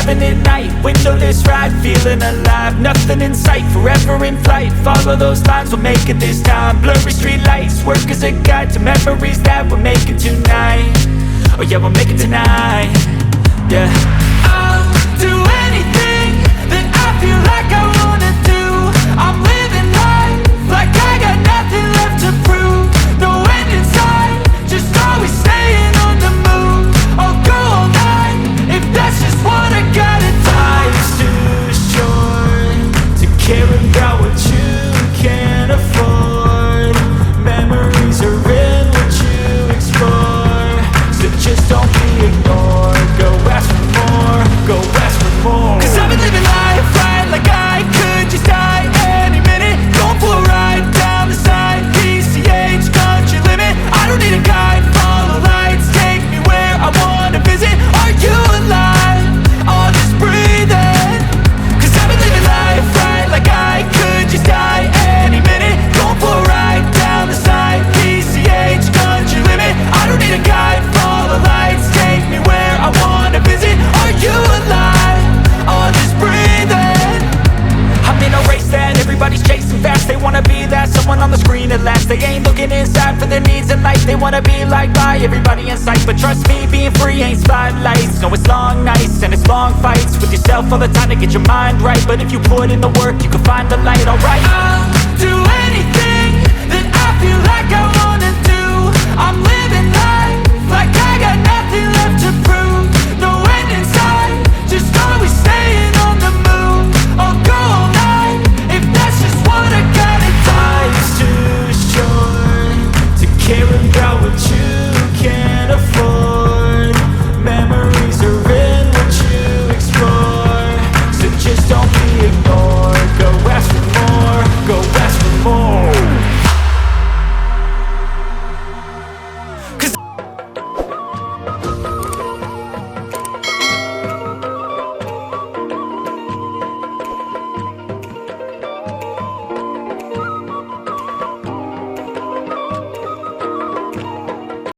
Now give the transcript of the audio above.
having it night, windowless ride, feeling alive. Nothing in sight, forever in flight. Follow those lines, we'll make it this time. Blurry street lights, work as a guide to memories that we're making tonight. Oh yeah, we'll make it tonight. Yeah, I'll do anything that I feel like I wanna do. I'm living life like I got nothing left to prove. No end in sight, just always staying on the move. I'll go all night if that's just what I gotta do. Life's too short to care about what you can't afford. Memories are in what you explore, so just don't be ignored. Go ask for more, go ask for more. Cause I've been living life right like I could just die any minute. Going for a ride down the side, PCH, country limit. I don't need a guide, follow lights, take me where I wanna visit. Are you alive? Or just breathing? Cause I've been living life right like I could just die any minute. Going for a ride down the side, PCH, country limit. I don't need a guide, follow lights, take me where I wanna visit. Are you alive? Or just breathing? I'm in a race that everybody's chasing fast. They wanna be that someone on the screen at last. They ain't looking inside for their needs in life. They wanna be liked by everybody in sight. But trust me, being free ain't spotlights. No, it's long nights and it's long fights with yourself all the time to get your mind right. But if you put in the work, you can find the light, alright. I'll do anything